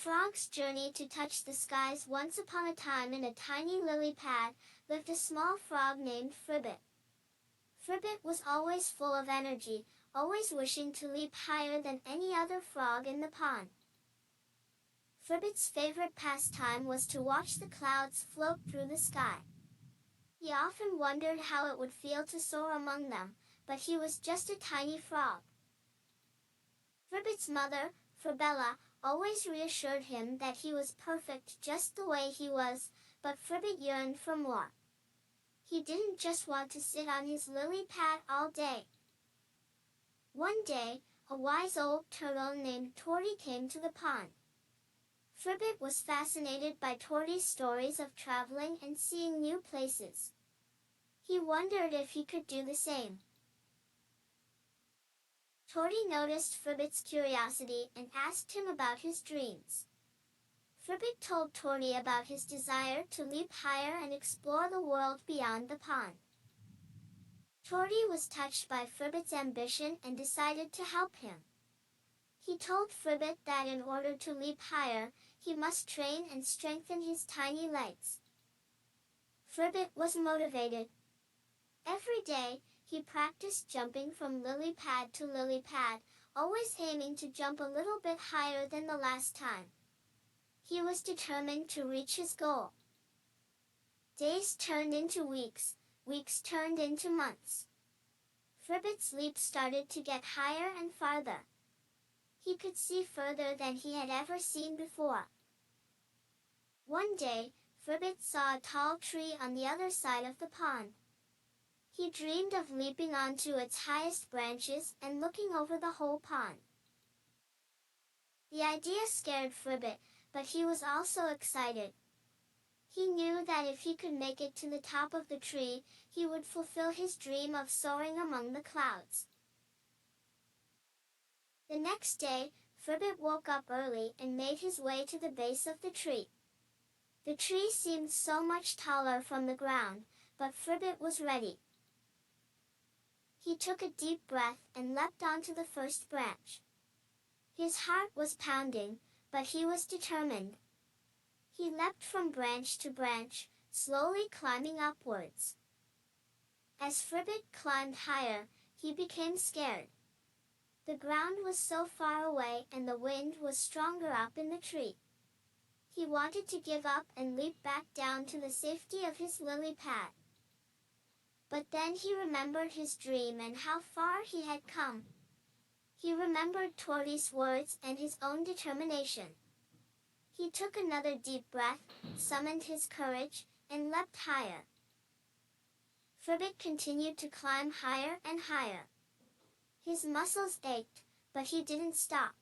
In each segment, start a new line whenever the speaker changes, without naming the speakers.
frog's journey to touch the skies. Once upon a time in a tiny lily pad lived a small frog named Fribbit. Fribbit was always full of energy, always wishing to leap higher than any other frog in the pond. Fribbit's favorite pastime was to watch the clouds float through the sky. He often wondered how it would feel to soar among them, but he was just a tiny frog. Fribbit's mother, Fribbella, always reassured him that he was perfect just the way he was, but Fribbit yearned for more. He didn't just want to sit on his lily pad all day. One day, a wise old turtle named Torty came to the pond. Fribbit was fascinated by Torty's stories of traveling and seeing new places. He wondered if he could do the same. Torty noticed Fribbit's curiosity and asked him about his dreams. Fribbit told Torty about his desire to leap higher and explore the world beyond the pond. Torty was touched by Fribbit's ambition and decided to help him. He told Fribbit that in order to leap higher, he must train and strengthen his tiny legs. Fribbit was motivated. Every day, he practiced jumping from lily pad to lily pad, always aiming to jump a little bit higher than the last time. He was determined to reach his goal. Days turned into weeks, weeks turned into months. Fribbit's leap started to get higher and farther. He could see further than he had ever seen before. One day, Fribbit saw a tall tree on the other side of the pond. He dreamed of leaping onto its highest branches and looking over the whole pond. The idea scared Fribbit, but he was also excited. He knew that if he could make it to the top of the tree, he would fulfill his dream of soaring among the clouds. The next day, Fribbit woke up early and made his way to the base of the tree. The tree seemed so much taller from the ground, but Fribbit was ready. He took a deep breath and leapt onto the first branch. His heart was pounding, but he was determined. He leapt from branch to branch, slowly climbing upwards. As Fribbit climbed higher, he became scared. The ground was so far away and the wind was stronger up in the tree. He wanted to give up and leap back down to the safety of his lily pad. But then he remembered his dream and how far he had come. He remembered Torty's words and his own determination. He took another deep breath, summoned his courage, and leapt higher. Fribbit continued to climb higher and higher. His muscles ached, but he didn't stop.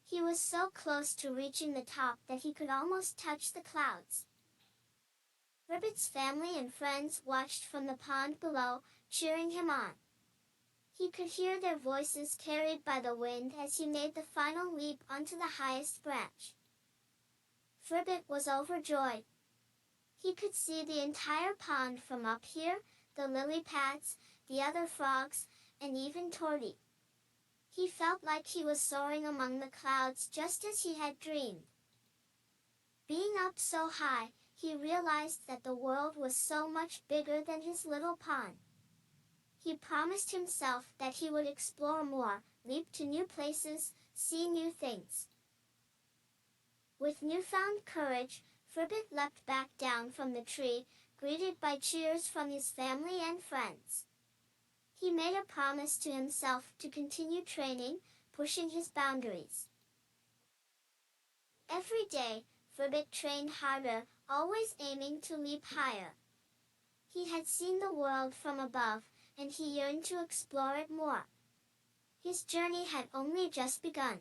He was so close to reaching the top that he could almost touch the clouds. Fribbit's family and friends watched from the pond below, cheering him on. He could hear their voices carried by the wind as he made the final leap onto the highest branch. Fribbit was overjoyed. He could see the entire pond from up here, the lily pads, the other frogs, and even Torty. He felt like he was soaring among the clouds just as he had dreamed. Being up so high, he realized that the world was so much bigger than his little pond. He promised himself that he would explore more, leap to new places, see new things. With newfound courage, Fribbit leapt back down from the tree, greeted by cheers from his family and friends. He made a promise to himself to continue training, pushing his boundaries. Every day, Fribbit trained harder, always aiming to leap higher. He had seen the world from above, and he yearned to explore it more. His journey had only just begun.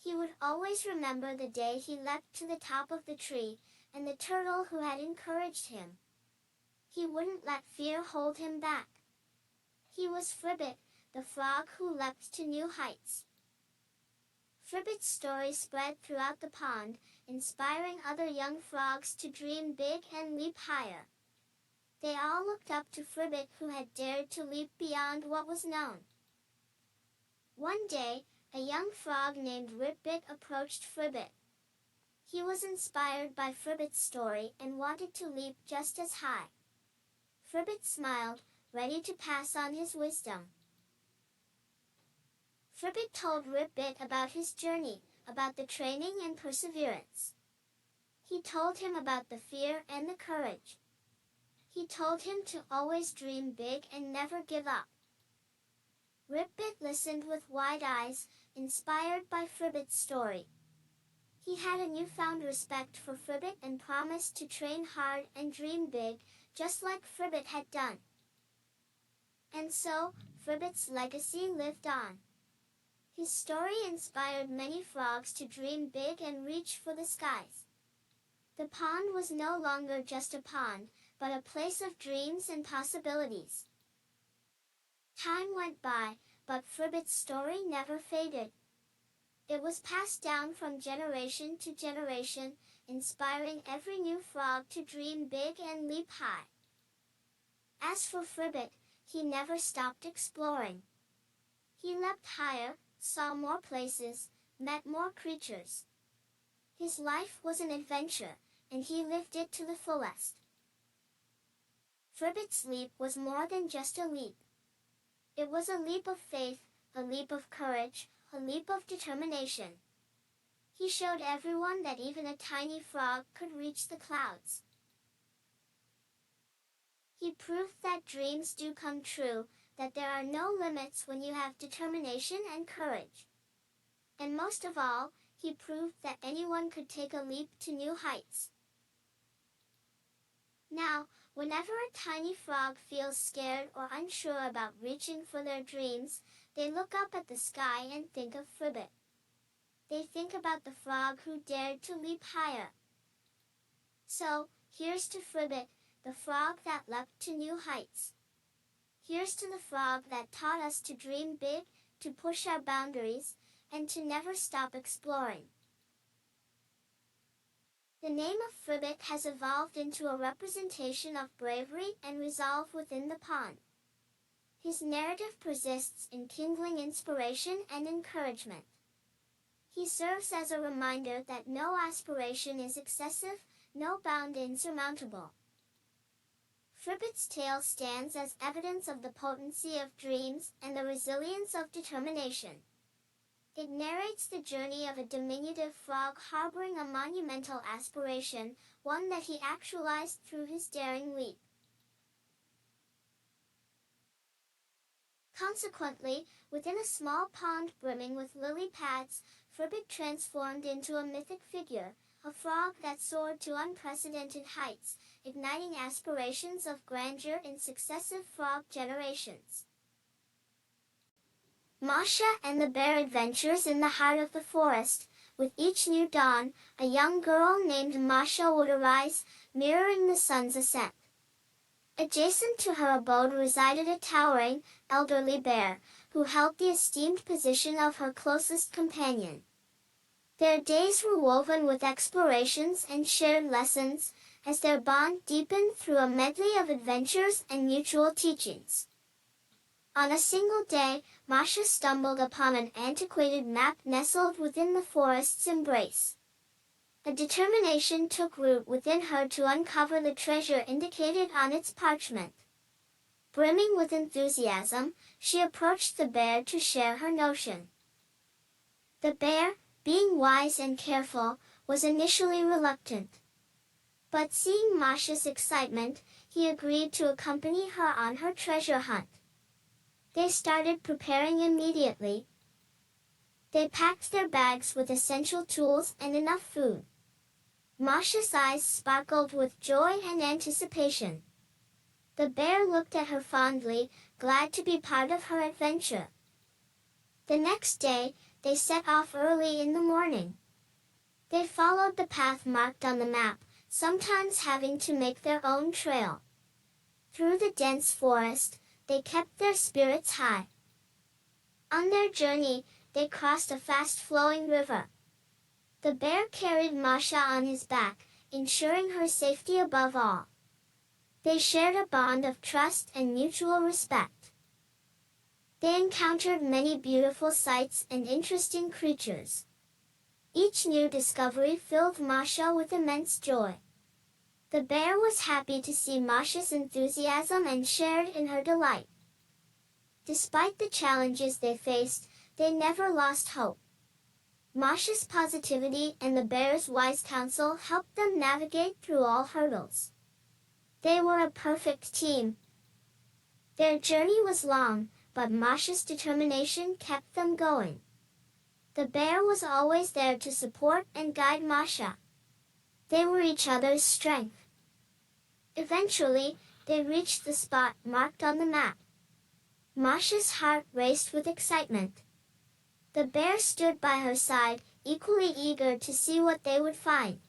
He would always remember the day he leapt to the top of the tree, and the turtle who had encouraged him. He wouldn't let fear hold him back. He was Fribbit, the frog who leapt to new heights. Fribbit's story spread throughout the pond, inspiring other young frogs to dream big and leap higher. They all looked up to Fribbit, who had dared to leap beyond what was known. One day, a young frog named Ripbit approached Fribbit. He was inspired by Fribbit's story and wanted to leap just as high. Fribbit smiled, ready to pass on his wisdom. Fribbit told Ripbit about his journey, about the training and perseverance. He told him about the fear and the courage. He told him to always dream big and never give up. Ripbit listened with wide eyes, inspired by Fribbit's story. He had a newfound respect for Fribbit and promised to train hard and dream big, just like Fribbit had done. And so, Fribbit's legacy lived on. His story inspired many frogs to dream big and reach for the skies. The pond was no longer just a pond, but a place of dreams and possibilities. Time went by, but Fribbit's story never faded. It was passed down from generation to generation, inspiring every new frog to dream big and leap high. As for Fribbit, he never stopped exploring. He leapt higher, saw more places, met more creatures. His life was an adventure, and he lived it to the fullest. Fribbit's leap was more than just a leap. It was a leap of faith, a leap of courage, a leap of determination. He showed everyone that even a tiny frog could reach the clouds. He proved that dreams do come true, that there are no limits when you have determination and courage. And most of all, he proved that anyone could take a leap to new heights. Now, whenever a tiny frog feels scared or unsure about reaching for their dreams, they look up at the sky and think of Fribbit. They think about the frog who dared to leap higher. So, here's to Fribbit, the frog that leapt to new heights. Here's to the frog that taught us to dream big, to push our boundaries, and to never stop exploring. The name of Fribbit has evolved into a representation of bravery and resolve within the pond. His narrative persists in kindling inspiration and encouragement. He serves as a reminder that no aspiration is excessive, no bound insurmountable. Fribbit's tale stands as evidence of the potency of dreams and the resilience of determination. It narrates the journey of a diminutive frog harboring a monumental aspiration, one that he actualized through his daring leap. Consequently, within a small pond brimming with lily pads, Fribbit transformed into a mythic figure, a frog that soared to unprecedented heights, igniting aspirations of grandeur in successive frog generations. Masha and the Bear Adventures in the Heart of the Forest. With each new dawn, a young girl named Masha would arise, mirroring the sun's ascent. Adjacent to her abode resided a towering, elderly bear, who held the esteemed position of her closest companion. Their days were woven with explorations and shared lessons, as their bond deepened through a medley of adventures and mutual teachings. On a single day, Masha stumbled upon an antiquated map nestled within the forest's embrace. A determination took root within her to uncover the treasure indicated on its parchment. Brimming with enthusiasm, she approached the bear to share her notion. The bear, being wise and careful, was initially reluctant. But seeing Masha's excitement, he agreed to accompany her on her treasure hunt. They started preparing immediately. They packed their bags with essential tools and enough food. Masha's eyes sparkled with joy and anticipation. The bear looked at her fondly, glad to be part of her adventure. The next day, they set off early in the morning. They followed the path marked on the map, sometimes having to make their own trail. Through the dense forest, they kept their spirits high. On their journey, they crossed a fast-flowing river. The bear carried Masha on his back, ensuring her safety above all. They shared a bond of trust and mutual respect. They encountered many beautiful sights and interesting creatures. Each new discovery filled Masha with immense joy. The bear was happy to see Masha's enthusiasm and shared in her delight. Despite the challenges they faced, they never lost hope. Masha's positivity and the bear's wise counsel helped them navigate through all hurdles. They were a perfect team. Their journey was long, but Masha's determination kept them going. The bear was always there to support and guide Masha. They were each other's strength. Eventually, they reached the spot marked on the map. Masha's heart raced with excitement. The bear stood by her side, equally eager to see what they would find.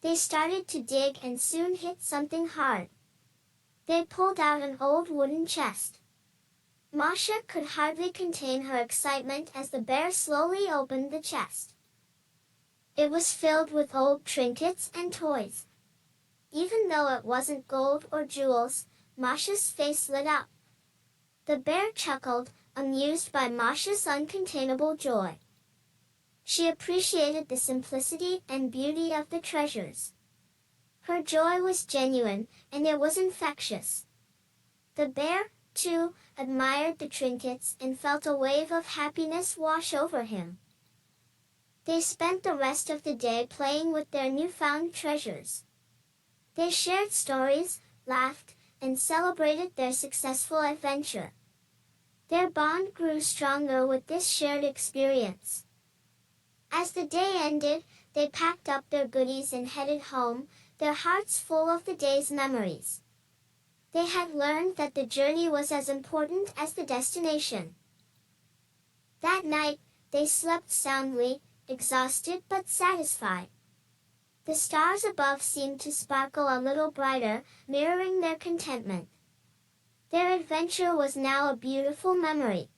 They started to dig and soon hit something hard. They pulled out an old wooden chest. Masha could hardly contain her excitement as the bear slowly opened the chest. It was filled with old trinkets and toys. Even though it wasn't gold or jewels, Masha's face lit up. The bear chuckled, amused by Masha's uncontainable joy. She appreciated the simplicity and beauty of the treasures. Her joy was genuine, and it was infectious. The bear, too, admired the trinkets and felt a wave of happiness wash over him. They spent the rest of the day playing with their newfound treasures. They shared stories, laughed, and celebrated their successful adventure. Their bond grew stronger with this shared experience. As the day ended, they packed up their goodies and headed home, their hearts full of the day's memories. They had learned that the journey was as important as the destination. That night, they slept soundly, exhausted but satisfied. The stars above seemed to sparkle a little brighter, mirroring their contentment. Their adventure was now a beautiful memory.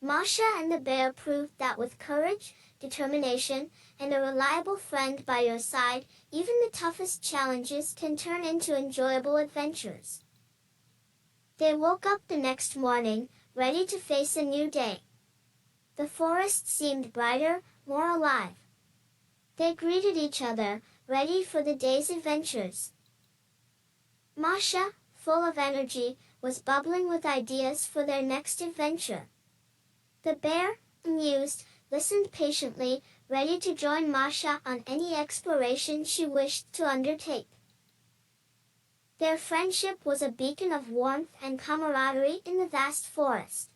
Masha and the bear proved that with courage, determination, and a reliable friend by your side, even the toughest challenges can turn into enjoyable adventures. They woke up the next morning, ready to face a new day. The forest seemed brighter, more alive. They greeted each other, ready for the day's adventures. Masha, full of energy, was bubbling with ideas for their next adventure. The bear, amused, listened patiently, ready to join Masha on any exploration she wished to undertake. Their friendship was a beacon of warmth and camaraderie in the vast forest.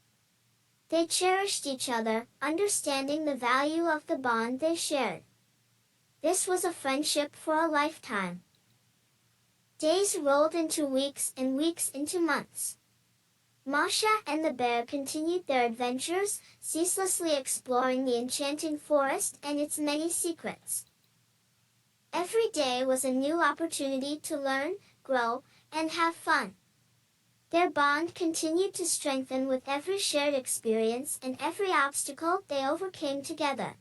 They cherished each other, understanding the value of the bond they shared. This was a friendship for a lifetime. Days rolled into weeks and weeks into months. Masha and the bear continued their adventures, ceaselessly exploring the enchanting forest and its many secrets. Every day was a new opportunity to learn, grow, and have fun. Their bond continued to strengthen with every shared experience and every obstacle they overcame together.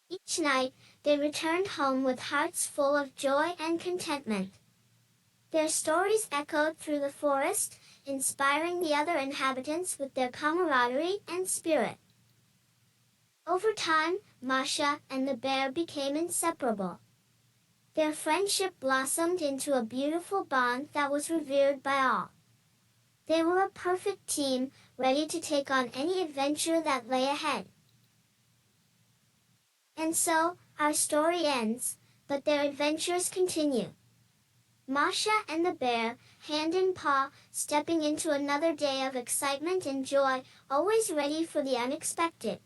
Each night, they returned home with hearts full of joy and contentment. Their stories echoed through the forest, inspiring the other inhabitants with their camaraderie and spirit. Over time, Masha and the bear became inseparable. Their friendship blossomed into a beautiful bond that was revered by all. They were a perfect team, ready to take on any adventure that lay ahead. And so, our story ends, but their adventures continue. Masha and the bear, hand in paw, stepping into another day of excitement and joy, always ready for the unexpected.